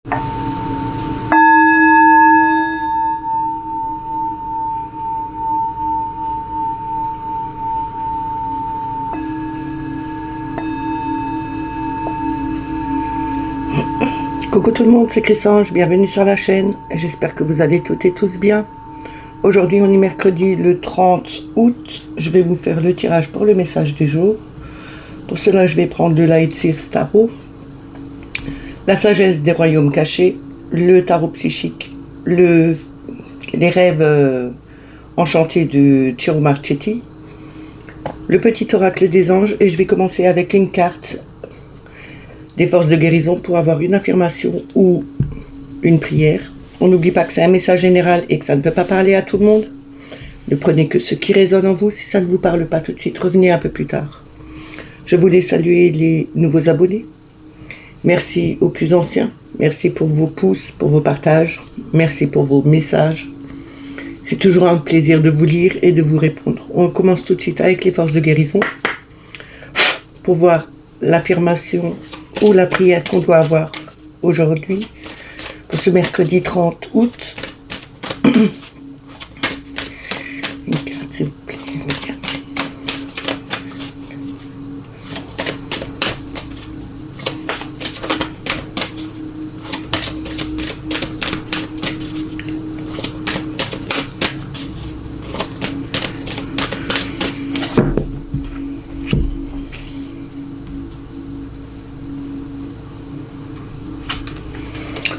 Coucou tout le monde, c'est Chrysange, bienvenue sur la chaîne, j'espère que vous allez toutes et tous bien. Aujourd'hui on est mercredi le 30 août, je vais vous faire le tirage pour le message du jour. Pour cela je vais prendre le Light Seers Tarot, la sagesse des royaumes cachés, le tarot psychique, les rêves enchantés de Ciro Marchetti, le petit oracle des anges, et je vais commencer avec une carte des forces de guérison pour avoir une affirmation ou une prière. On n'oublie pas que c'est un message général et que ça ne peut pas parler à tout le monde. Ne prenez que ce qui résonne en vous. Si ça ne vous parle pas tout de suite, revenez un peu plus tard. Je voulais saluer les nouveaux abonnés. Merci aux plus anciens. Merci pour vos pouces, pour vos partages. Merci pour vos messages. C'est toujours un plaisir de vous lire et de vous répondre. On commence tout de suite avec les forces de guérison pour voir l'affirmation ou la prière qu'on doit avoir aujourd'hui pour ce mercredi 30 août. Une carte s'il vous plaît, merci.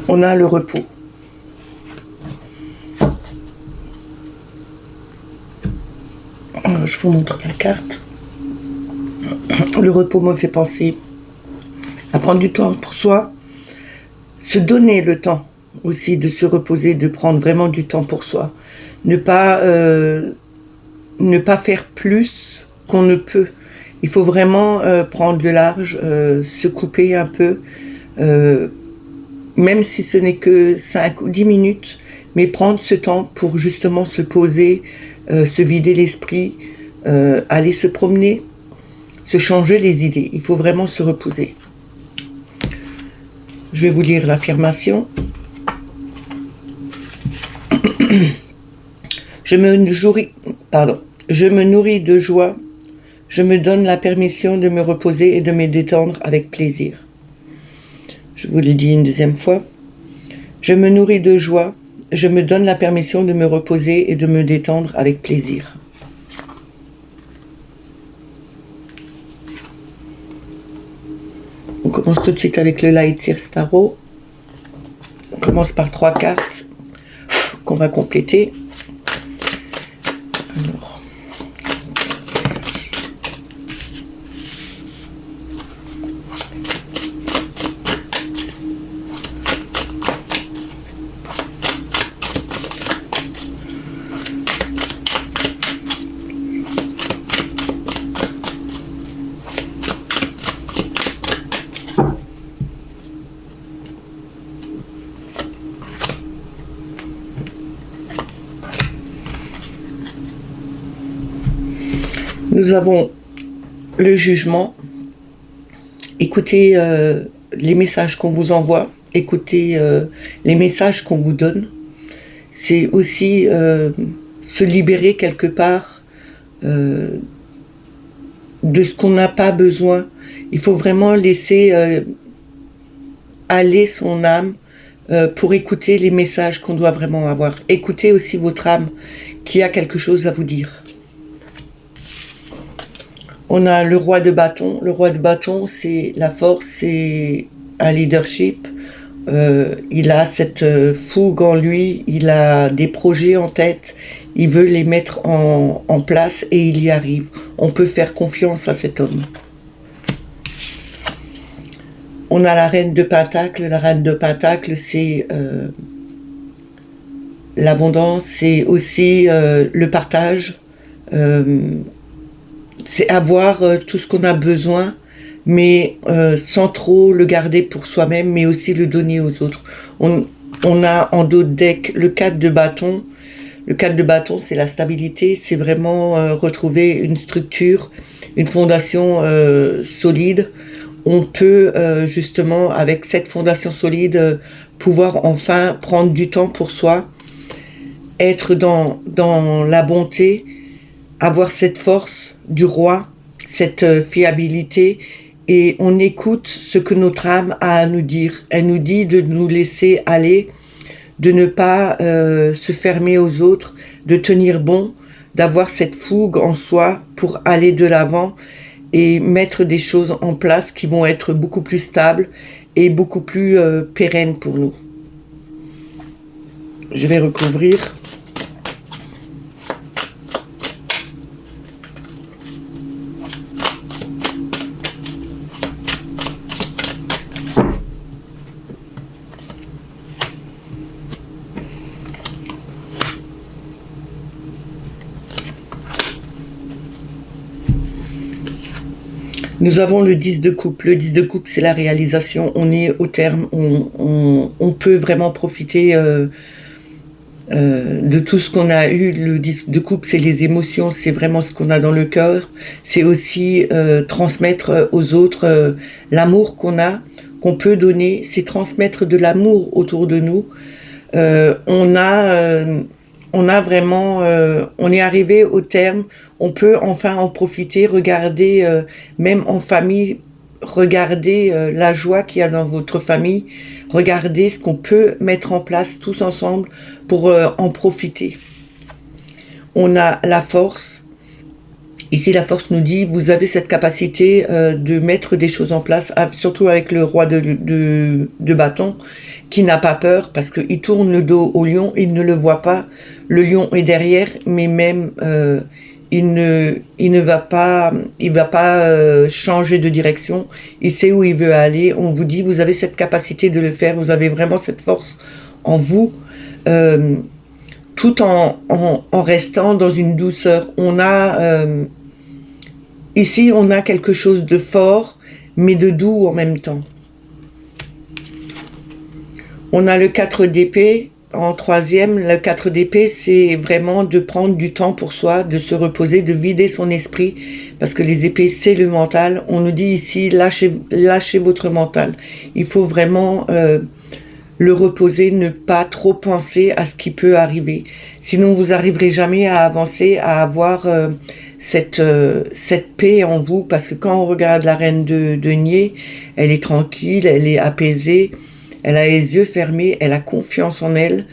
On a le repos. Je vous montre la carte. Le repos me fait penser à prendre du temps pour soi, se donner le temps aussi de se reposer, de prendre vraiment du temps pour soi. Ne pas faire plus qu'on ne peut. Il faut vraiment prendre le large, se couper un peu, même si ce n'est que 5 ou 10 minutes, mais prendre ce temps pour justement se poser, se vider l'esprit, aller se promener, se changer les idées. Il faut vraiment se reposer. Je vais vous lire l'affirmation. Je me nourris de joie. Je me donne la permission de me reposer et de me détendre avec plaisir. Je vous le dis une deuxième fois. Je me nourris de joie. Je me donne la permission de me reposer et de me détendre avec plaisir. On commence tout de suite avec le Light Seers Tarot. On commence par 3 cartes qu'on va compléter. Alors. Nous avons le jugement. Écoutez les messages qu'on vous envoie, écoutez les messages qu'on vous donne. C'est aussi se libérer quelque part de ce qu'on n'a pas besoin. Il faut vraiment laisser aller son âme pour écouter les messages qu'on doit vraiment avoir. Écoutez aussi votre âme qui a quelque chose à vous dire. On a le roi de bâton. Le roi de bâton, c'est la force, c'est un leadership. Il a cette fougue en lui, il a des projets en tête, il veut les mettre en place et il y arrive. On peut faire confiance à cet homme. On a la reine de Pentacle. La reine de Pentacle, c'est l'abondance, c'est aussi le partage. C'est avoir tout ce qu'on a besoin, mais sans trop le garder pour soi-même, mais aussi le donner aux autres. On a en dos de deck le 4 de bâton. Le 4 de bâton, c'est la stabilité, c'est vraiment retrouver une structure, une fondation solide. on peut justement, avec cette fondation solide, pouvoir enfin prendre du temps pour soi, être dans la bonté, avoir cette force du roi, cette fiabilité, et on écoute ce que notre âme a à nous dire. Elle nous dit de nous laisser aller, de ne pas se fermer aux autres, de tenir bon, d'avoir cette fougue en soi pour aller de l'avant et mettre des choses en place qui vont être beaucoup plus stables et beaucoup plus pérennes pour nous. Je vais recouvrir. Nous avons le 10 de coupe. Le 10 de coupe, c'est la réalisation. On est au terme. On peut vraiment profiter de tout ce qu'on a eu. Le 10 de coupe, c'est les émotions. C'est vraiment ce qu'on a dans le cœur. C'est aussi transmettre aux autres l'amour qu'on peut donner. C'est transmettre de l'amour autour de nous. On a vraiment, on est arrivé au terme, on peut enfin en profiter, regarder, même en famille, regarder la joie qu'il y a dans votre famille, regarder ce qu'on peut mettre en place tous ensemble pour en profiter. On a la force. Ici, la force nous dit, vous avez cette capacité de mettre des choses en place, surtout avec le roi de bâton, qui n'a pas peur, parce qu'il tourne le dos au lion, il ne le voit pas. Le lion est derrière, mais même, il va pas changer de direction. Il sait où il veut aller. On vous dit, vous avez cette capacité de le faire, vous avez vraiment cette force en vous. Tout en restant dans une douceur. Ici, on a quelque chose de fort, mais de doux en même temps. On a le 4 d'épée en troisième. Le 4 d'épée, c'est vraiment de prendre du temps pour soi, de se reposer, de vider son esprit, parce que les épées, c'est le mental. On nous dit ici, lâchez votre mental. Il faut vraiment le reposer, ne pas trop penser à ce qui peut arriver. Sinon, vous n'arriverez jamais à avancer, à avoir cette paix en vous, parce que quand on regarde la reine de denier, elle est tranquille, elle est apaisée, elle a les yeux fermés, elle a confiance en elle.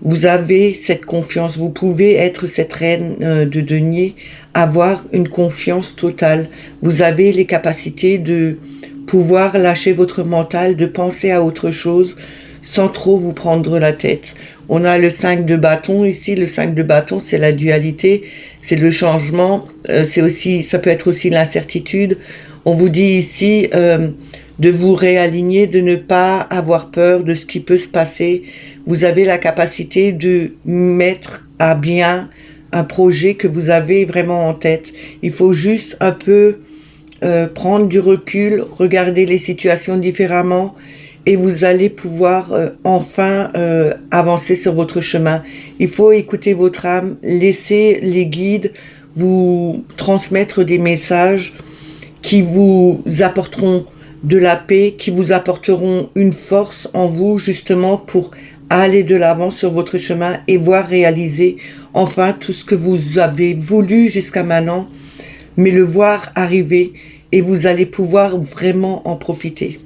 Vous avez cette confiance, vous pouvez être cette reine de denier, avoir une confiance totale. Vous avez les capacités de pouvoir lâcher votre mental, de penser à autre chose, sans trop vous prendre la tête. On a le 5 de bâton ici. Le 5 de bâton, c'est la dualité, c'est le changement, ça peut être aussi l'incertitude. On vous dit ici de vous réaligner, de ne pas avoir peur de ce qui peut se passer. Vous avez la capacité de mettre à bien un projet que vous avez vraiment en tête. Il faut juste un peu prendre du recul, regarder les situations différemment, et vous allez pouvoir enfin avancer sur votre chemin. Il faut écouter votre âme, laisser les guides vous transmettre des messages qui vous apporteront de la paix, qui vous apporteront une force en vous, justement pour aller de l'avant sur votre chemin et voir réaliser enfin tout ce que vous avez voulu jusqu'à maintenant, mais le voir arriver, et vous allez pouvoir vraiment en profiter.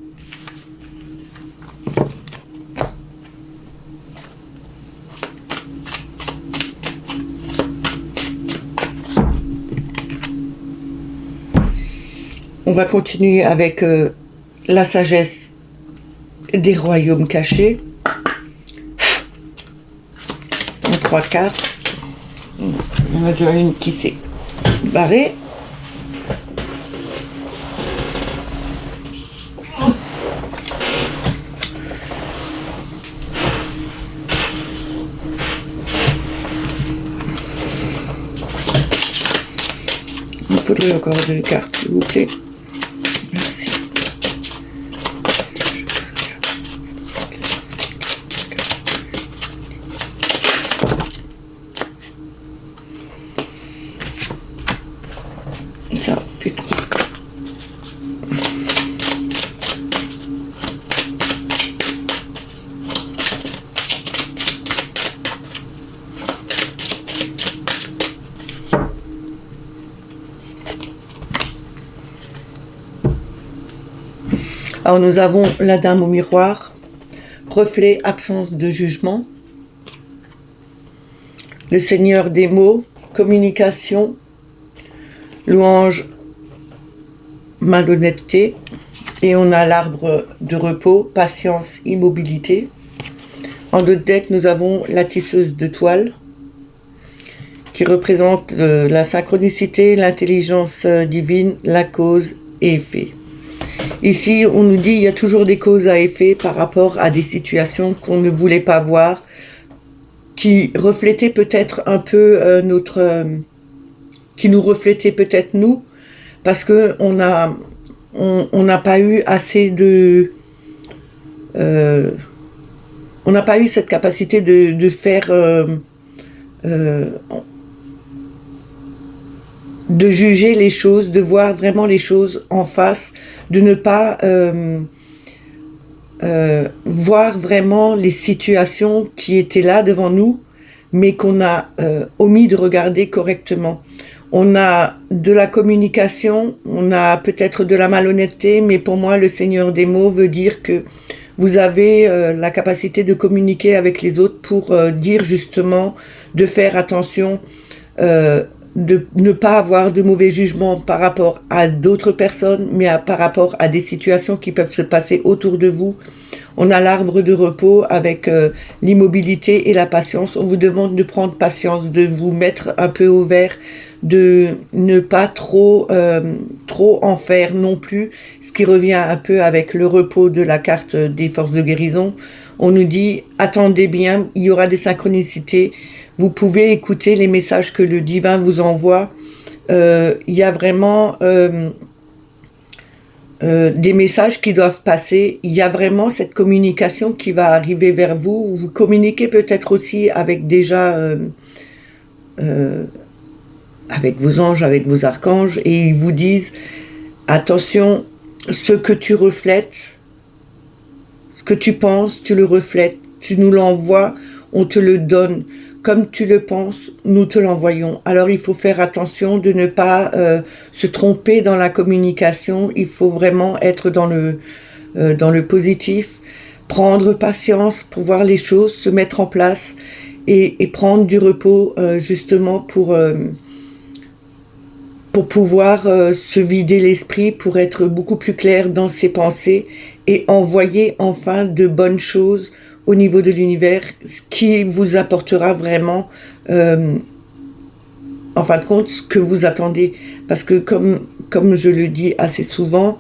On va continuer avec la sagesse des royaumes cachés. En 3 cartes. Il y en a déjà une qui s'est barrée. Il me faudrait encore 2 cartes, s'il vous plaît. Merci. Ça fait trop. Alors nous avons la dame au miroir, reflet, absence de jugement. Le Seigneur des mots, communication, louange, malhonnêteté. Et on a l'arbre de repos, patience, immobilité. En d'autres decks, nous avons la tisseuse de toile, qui représente la synchronicité, l'intelligence divine, la cause et effet. Ici, on nous dit qu'il y a toujours des causes à effet par rapport à des situations qu'on ne voulait pas voir, qui reflétaient peut-être un peu qui nous reflétaient peut-être nous, parce que on n'a pas eu assez de... on n'a pas eu cette capacité de faire... de juger les choses, de voir vraiment les choses en face, de ne pas voir vraiment les situations qui étaient là devant nous, mais qu'on a omis de regarder correctement. On a de la communication, on a peut-être de la malhonnêteté, mais pour moi, le Seigneur des mots veut dire que vous avez la capacité de communiquer avec les autres pour dire justement de faire attention, de ne pas avoir de mauvais jugements par rapport à d'autres personnes, mais par rapport à des situations qui peuvent se passer autour de vous. On a l'arbre de repos avec l'immobilité et la patience. On vous demande de prendre patience, de vous mettre un peu au vert, de ne pas trop en faire non plus, ce qui revient un peu avec le repos de la carte des forces de guérison. On nous dit, attendez bien, il y aura des synchronicités. Vous pouvez écouter les messages que le divin vous envoie. Il y a vraiment des messages qui doivent passer. Il y a vraiment cette communication qui va arriver vers vous. Vous communiquez peut-être aussi avec avec vos anges, avec vos archanges, et ils vous disent, attention, ce que tu reflètes, ce que tu penses, tu le reflètes, tu nous l'envoies, on te le donne. Comme tu le penses, nous te l'envoyons. Alors il faut faire attention de ne pas se tromper dans la communication. Il faut vraiment être dans le positif, prendre patience pour voir les choses se mettre en place et prendre du repos justement pour pouvoir se vider l'esprit, pour être beaucoup plus clair dans ses pensées et envoyer enfin de bonnes choses au niveau de l'univers, ce qui vous apportera vraiment, en fin de compte, ce que vous attendez. Parce que comme je le dis assez souvent,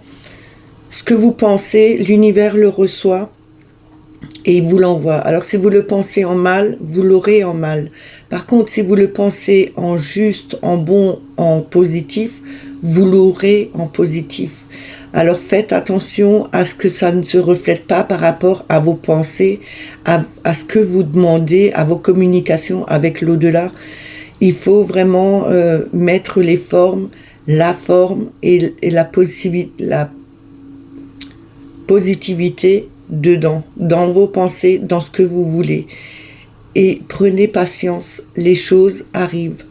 ce que vous pensez, l'univers le reçoit et il vous l'envoie. Alors si vous le pensez en mal, vous l'aurez en mal. Par contre, si vous le pensez en juste, en bon, en positif, vous l'aurez en positif. Alors faites attention à ce que ça ne se reflète pas par rapport à vos pensées, à ce que vous demandez, à vos communications avec l'au-delà. Il faut vraiment mettre les formes, la forme et la positivité dedans, dans vos pensées, dans ce que vous voulez. Et prenez patience, les choses arrivent.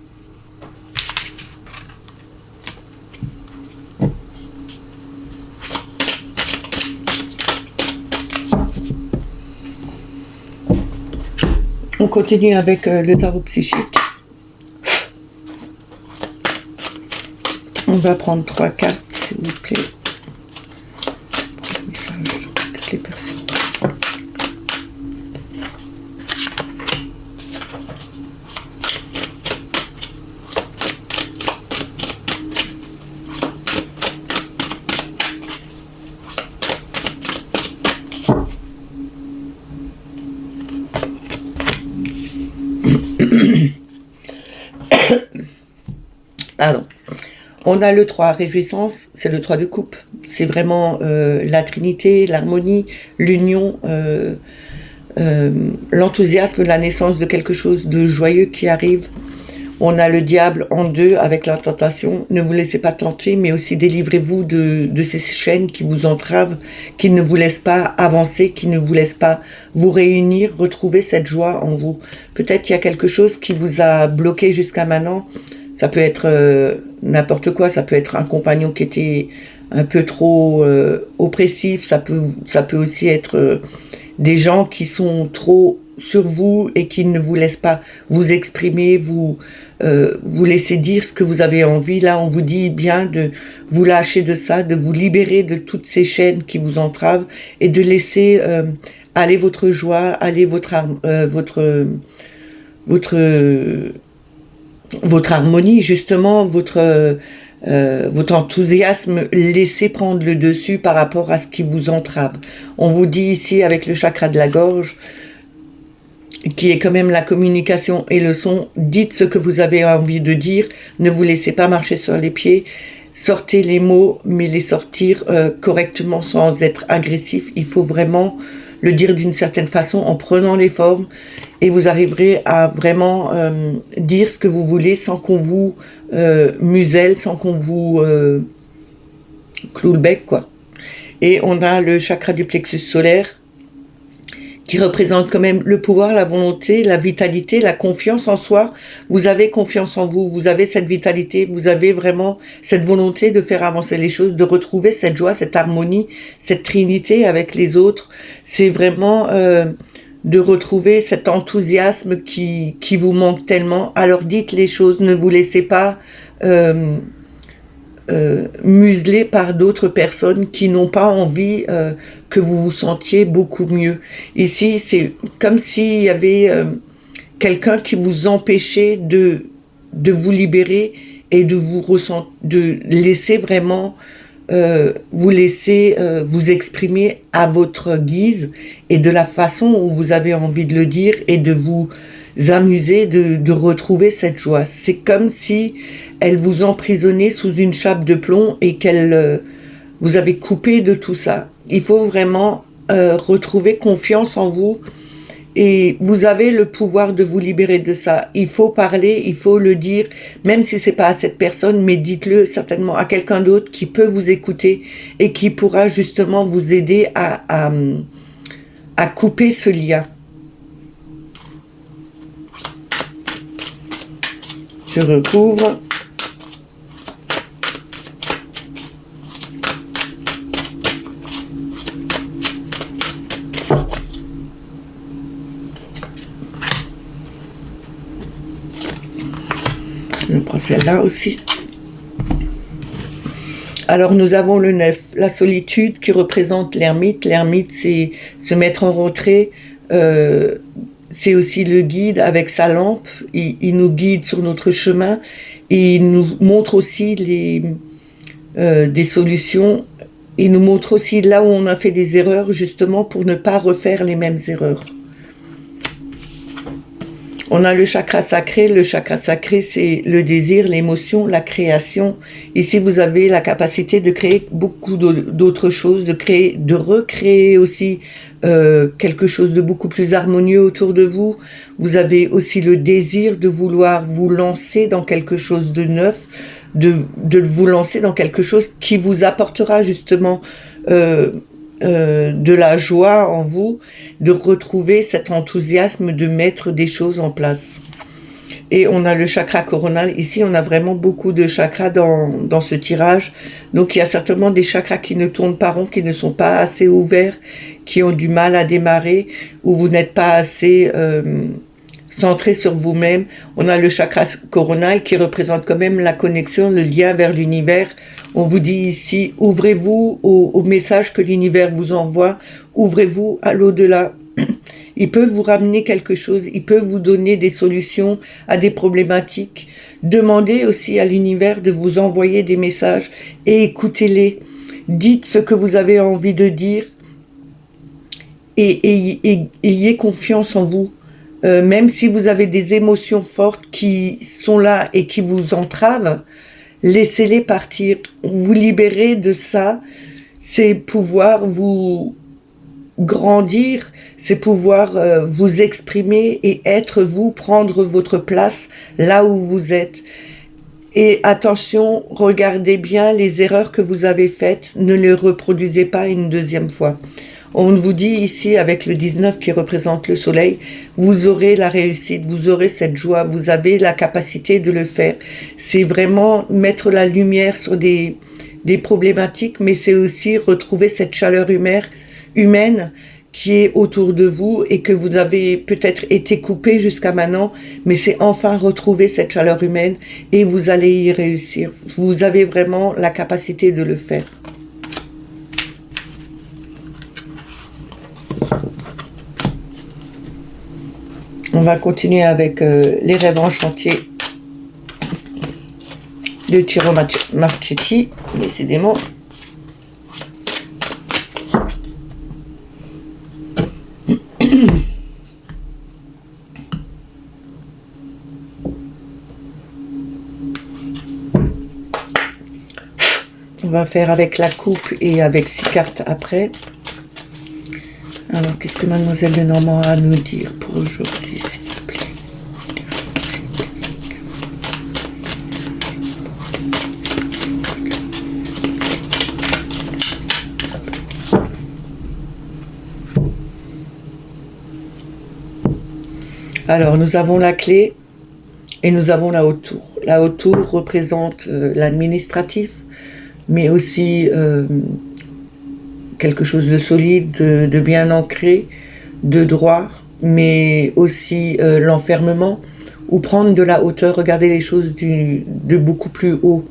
On continue avec le tarot psychique. On va prendre 3 cartes, s'il vous plaît. Pour le message de toutes les personnes. Pardon. On a le 3, réjouissance, c'est le 3 de coupe. C'est vraiment la trinité, l'harmonie, l'union, l'enthousiasme, la naissance de quelque chose de joyeux qui arrive. On a le diable en 2 avec la tentation. Ne vous laissez pas tenter, mais aussi délivrez-vous de ces chaînes qui vous entravent, qui ne vous laissent pas avancer, qui ne vous laissent pas vous réunir, retrouver cette joie en vous. Peut-être qu'il y a quelque chose qui vous a bloqué jusqu'à maintenant. Ça peut être n'importe quoi, ça peut être un compagnon qui était un peu trop oppressif. Ça peut aussi être des gens qui sont trop sur vous et qui ne vous laissent pas vous exprimer, vous laisser dire ce que vous avez envie. Là, on vous dit bien de vous lâcher de ça, de vous libérer de toutes ces chaînes qui vous entravent et de laisser aller votre joie, aller votre harmonie, justement, votre enthousiasme, laissez prendre le dessus par rapport à ce qui vous entrave. On vous dit ici avec le chakra de la gorge, qui est quand même la communication et le son, dites ce que vous avez envie de dire, ne vous laissez pas marcher sur les pieds, sortez les mots, mais les sortir correctement sans être agressif. Il faut vraiment le dire d'une certaine façon en prenant les formes et vous arriverez à vraiment dire ce que vous voulez sans qu'on vous muselle, sans qu'on vous cloue le bec, quoi. Et on a le chakra du plexus solaire qui représente quand même le pouvoir, la volonté, la vitalité, la confiance en soi. Vous avez confiance en vous, vous avez cette vitalité, vous avez vraiment cette volonté de faire avancer les choses, de retrouver cette joie, cette harmonie, cette trinité avec les autres. C'est vraiment de retrouver cet enthousiasme qui vous manque tellement. Alors dites les choses, ne vous laissez pas muselé par d'autres personnes qui n'ont pas envie que vous vous sentiez beaucoup mieux. Ici, c'est comme s'il y avait quelqu'un qui vous empêchait de vous libérer et de laisser vraiment vous laisser vous exprimer à votre guise et de la façon où vous avez envie de le dire et de vous amuser, de retrouver cette joie. C'est comme si elle vous emprisonnait sous une chape de plomb et qu'elle vous avait coupé de tout ça. Il faut vraiment retrouver confiance en vous et vous avez le pouvoir de vous libérer de ça. Il faut parler, il faut le dire, même si c'est pas à cette personne, mais dites-le certainement à quelqu'un d'autre qui peut vous écouter et qui pourra justement vous aider à couper ce lien. Je recouvre. Je prends celle-là aussi. Alors nous avons le 9, la solitude qui représente l'ermite. L'ermite, c'est se mettre en retrait. C'est aussi le guide avec sa lampe. Il nous guide sur notre chemin. Et il nous montre aussi des solutions. Il nous montre aussi là où on a fait des erreurs, justement pour ne pas refaire les mêmes erreurs. On a le chakra sacré. Le chakra sacré, c'est le désir, l'émotion, la création. Ici, vous avez la capacité de créer beaucoup d'autres choses, de recréer aussi quelque chose de beaucoup plus harmonieux autour de vous. Vous avez aussi le désir de vouloir vous lancer dans quelque chose de neuf, de vous lancer dans quelque chose qui vous apportera justement de la joie en vous, de retrouver cet enthousiasme de mettre des choses en place. Et on a le chakra coronal. Ici, on a vraiment beaucoup de chakras dans ce tirage. Donc, il y a certainement des chakras qui ne tournent pas rond, qui ne sont pas assez ouverts, qui ont du mal à démarrer, ou vous n'êtes pas assez centré sur vous-même. On a le chakra coronal qui représente quand même la connexion, le lien vers l'univers. On vous dit ici, ouvrez-vous au message que l'univers vous envoie, ouvrez-vous à l'au-delà. Il peut vous ramener quelque chose, il peut vous donner des solutions à des problématiques. Demandez aussi à l'univers de vous envoyer des messages et écoutez-les. Dites ce que vous avez envie de dire et ayez confiance en vous. Même si vous avez des émotions fortes qui sont là et qui vous entravent, laissez-les partir. Vous libérer de ça, c'est pouvoir vous grandir, c'est pouvoir vous exprimer et être vous, prendre votre place là où vous êtes. Et attention, regardez bien les erreurs que vous avez faites, ne les reproduisez pas une deuxième fois. On vous dit ici, avec le 19 qui représente le soleil, vous aurez la réussite, vous aurez cette joie, vous avez la capacité de le faire. C'est vraiment mettre la lumière sur des des problématiques, mais c'est aussi retrouver cette chaleur humaine qui est autour de vous et que vous avez peut-être été coupé jusqu'à maintenant, mais c'est enfin retrouver cette chaleur humaine et vous allez y réussir. Vous avez vraiment la capacité de le faire. On va continuer avec les rêves enchantés de Ciro Marchetti, décidément. On va faire avec la coupe et avec 6 cartes après. Alors, qu'est-ce que Mademoiselle Lenormand a à nous dire pour aujourd'hui, s'il vous plaît? Alors, nous avons la clé et nous avons la haute tour. La haute tour représente l'administratif, mais aussi quelque chose de solide, de bien ancré, de droit, mais aussi l'enfermement, ou prendre de la hauteur, regarder les choses de beaucoup plus haut.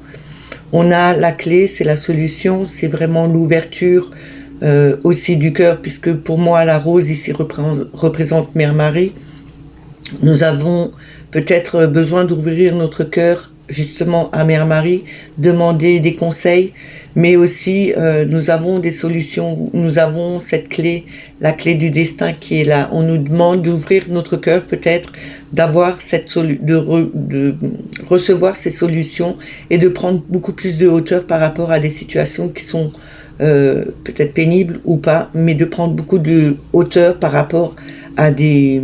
On a la clé, c'est la solution, c'est vraiment l'ouverture aussi du cœur, puisque pour moi la rose ici représente Mère Marie. Nous avons peut-être besoin d'ouvrir notre cœur justement à Mère Marie, demander des conseils, mais aussi nous avons des solutions, nous avons cette clé, la clé du destin qui est là. On nous demande d'ouvrir notre cœur peut-être, d'avoir de recevoir ces solutions et de prendre beaucoup plus de hauteur par rapport à des situations qui sont peut-être pénibles ou pas, mais de prendre beaucoup de hauteur par rapport à des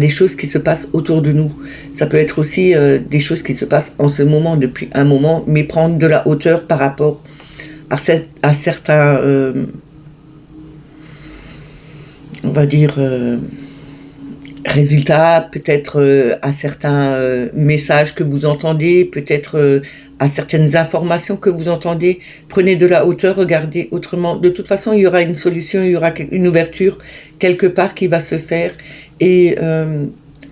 choses qui se passent autour de nous. Ça peut être aussi des choses qui se passent en ce moment, depuis un moment, mais prendre de la hauteur par rapport à certains, on va dire, résultats, peut-être à certains messages que vous entendez, peut-être à certaines informations que vous entendez. Prenez de la hauteur, regardez autrement. De toute façon, il y aura une solution, il y aura une ouverture quelque part qui va se faire. Et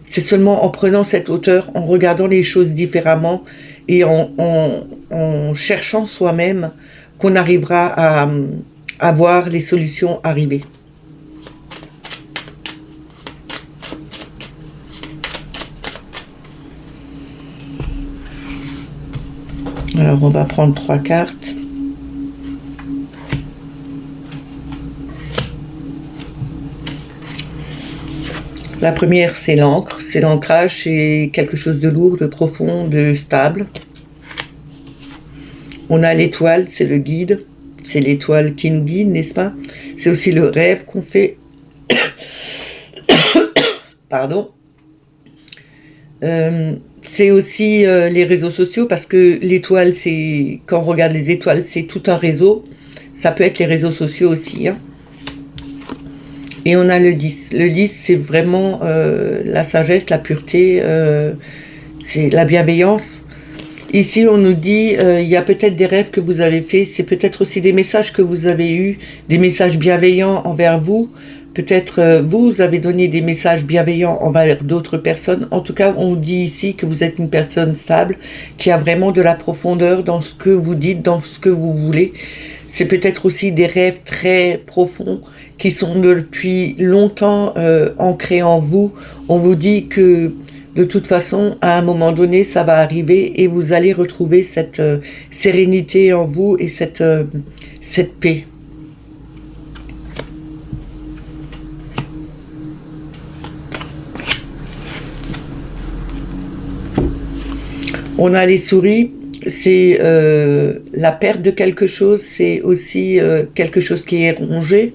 c'est seulement en prenant cette hauteur, en regardant les choses différemment et en cherchant soi-même qu'on arrivera à voir les solutions arriver. Alors on va prendre 3 cartes. La première, c'est l'encre, c'est l'ancrage, c'est quelque chose de lourd, de profond, de stable. On a l'étoile, c'est le guide, c'est l'étoile qui nous guide, n'est-ce pas? C'est aussi le rêve qu'on fait. Pardon. C'est aussi les réseaux sociaux, parce que l'étoile, c'est, quand on regarde les étoiles, c'est tout un réseau. Ça peut être les réseaux sociaux aussi, hein. Et on a le 10. Le 10, c'est vraiment la sagesse, la pureté, c'est la bienveillance. Ici, on nous dit, il y a peut-être des rêves que vous avez faits, c'est peut-être aussi des messages que vous avez eus, des messages bienveillants envers vous. Peut-être vous avez donné des messages bienveillants envers d'autres personnes. En tout cas, on dit ici que vous êtes une personne stable, qui a vraiment de la profondeur dans ce que vous dites, dans ce que vous voulez. C'est peut-être aussi des rêves très profonds qui sont depuis longtemps ancrés en vous. On vous dit que de toute façon, à un moment donné, ça va arriver et vous allez retrouver cette sérénité en vous et cette paix. On a les souris. C'est la perte de quelque chose, c'est aussi quelque chose qui est rongé.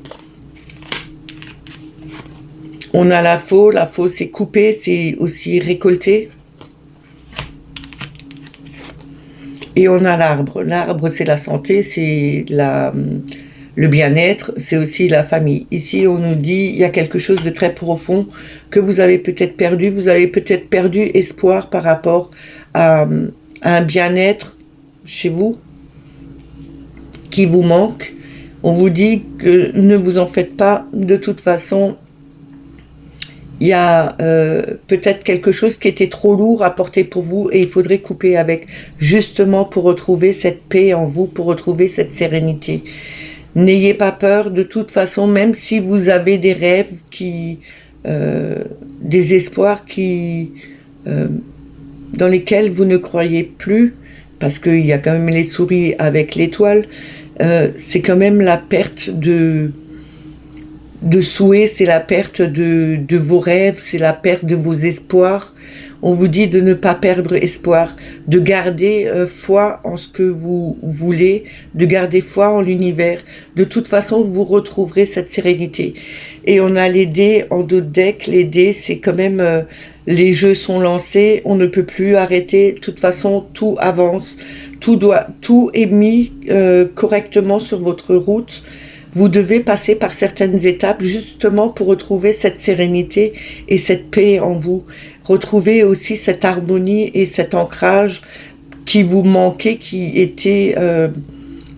On a la faux c'est coupé, c'est aussi récolté. Et on a l'arbre. L'arbre, c'est la santé, c'est le bien-être, c'est aussi la famille. Ici, on nous dit, il y a quelque chose de très profond que vous avez peut-être perdu. Vous avez peut-être perdu espoir par rapport à un bien-être chez vous. qui vous manque. On vous dit que ne vous en faites pas, de toute façon, il y a peut-être quelque chose qui était trop lourd à porter pour vous et il faudrait couper avec, justement pour retrouver cette paix en vous, pour retrouver cette sérénité. N'ayez pas peur, de toute façon, même si vous avez des rêves des espoirs dans lesquels vous ne croyez plus, parce qu'il y a quand même les souris avec l'étoile, c'est quand même la perte de souhaits, c'est la perte de vos rêves, c'est la perte de vos espoirs. On vous dit de ne pas perdre espoir, de garder foi en ce que vous voulez, de garder foi en l'univers. De toute façon, vous retrouverez cette sérénité. Et on a les dés en dos de deck. Les dés, c'est quand même... les jeux sont lancés, on ne peut plus arrêter. De toute façon, tout avance. Tout est mis correctement sur votre route. Vous devez passer par certaines étapes justement pour retrouver cette sérénité et cette paix en vous. Retrouver aussi cette harmonie et cet ancrage qui vous manquait,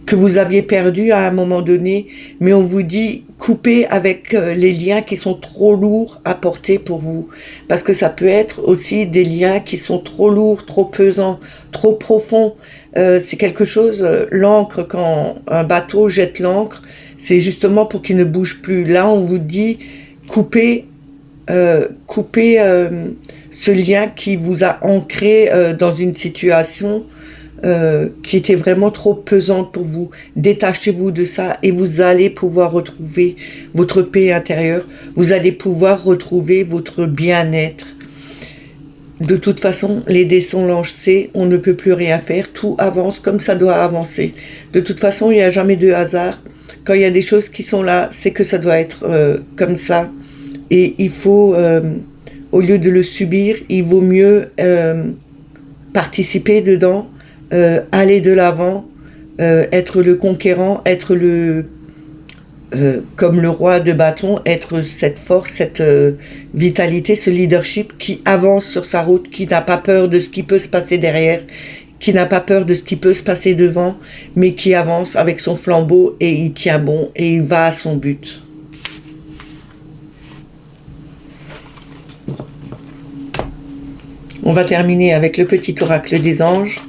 que vous aviez perdu à un moment donné. Mais on vous dit, coupez avec les liens qui sont trop lourds à porter pour vous. Parce que ça peut être aussi des liens qui sont trop lourds, trop pesants, trop profonds. C'est quelque chose, l'ancre, quand un bateau jette l'ancre, c'est justement pour qu'il ne bouge plus. Là, on vous dit, coupez ce lien qui vous a ancré dans une situation qui était vraiment trop pesante pour vous. Détachez-vous de ça et vous allez pouvoir retrouver votre paix intérieure. Vous allez pouvoir retrouver votre bien-être. De toute façon, les dés sont lancés, on ne peut plus rien faire. Tout avance comme ça doit avancer. De toute façon, il n'y a jamais de hasard. Quand il y a des choses qui sont là, c'est que ça doit être comme ça. Et il faut, au lieu de le subir, il vaut mieux participer dedans, aller de l'avant, être le conquérant, être comme le roi de bâton, être cette force, cette vitalité, ce leadership qui avance sur sa route, qui n'a pas peur de ce qui peut se passer derrière, qui n'a pas peur de ce qui peut se passer devant, mais qui avance avec son flambeau et il tient bon et il va à son but. On va terminer avec le petit oracle des anges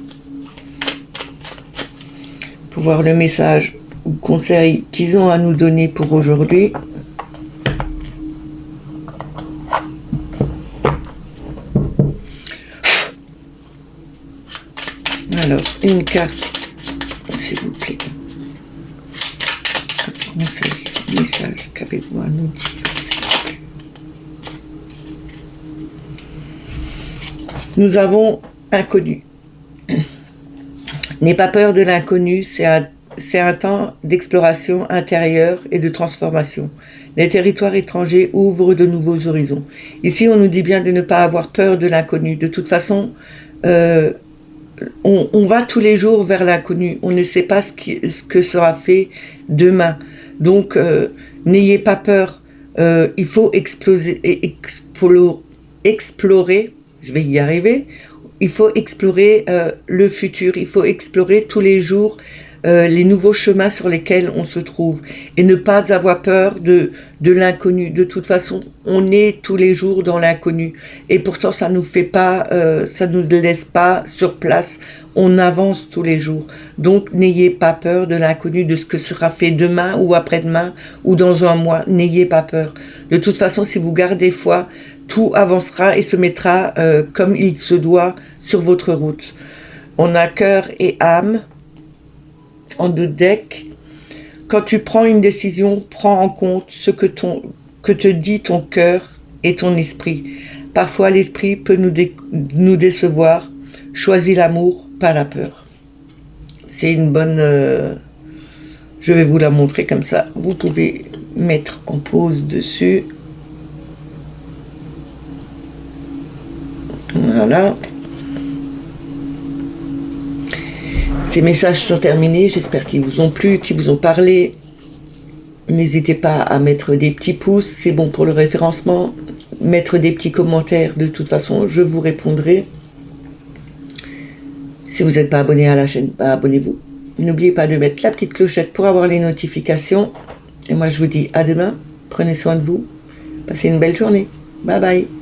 pour voir le message ou conseil qu'ils ont à nous donner pour aujourd'hui. Alors, une carte, s'il vous plaît. Conseil, message, qu'avez-vous à nous dire? Nous avons inconnu. N'aie pas peur de l'inconnu, c'est un temps d'exploration intérieure et de transformation. Les territoires étrangers ouvrent de nouveaux horizons. Ici, on nous dit bien de ne pas avoir peur de l'inconnu. De toute façon, on va tous les jours vers l'inconnu. On ne sait pas ce que sera fait demain. Donc, n'ayez pas peur. Il faut explorer. Je vais y arriver. Il faut explorer le futur. Il faut explorer tous les jours les nouveaux chemins sur lesquels on se trouve et ne pas avoir peur de l'inconnu. De toute façon, on est tous les jours dans l'inconnu et pourtant ça nous laisse pas sur place. On avance tous les jours. Donc n'ayez pas peur de l'inconnu, de ce que sera fait demain ou après-demain ou dans un mois. N'ayez pas peur. De toute façon, si vous gardez foi, tout avancera et se mettra comme il se doit sur votre route. On a cœur et âme en deux decks. Quand tu prends une décision, prends en compte ce que te dit ton cœur et ton esprit. Parfois, l'esprit peut nous décevoir. Choisis l'amour, pas la peur. C'est une bonne... je vais vous la montrer comme ça. Vous pouvez mettre en pause dessus. Voilà. Ces messages sont terminés. J'espère qu'ils vous ont plu, qu'ils vous ont parlé. N'hésitez pas à mettre des petits pouces. C'est bon pour le référencement. Mettre des petits commentaires. De toute façon, je vous répondrai. Si vous n'êtes pas abonné à la chaîne, abonnez-vous. N'oubliez pas de mettre la petite clochette pour avoir les notifications. Et moi, je vous dis à demain. Prenez soin de vous. Passez une belle journée. Bye bye.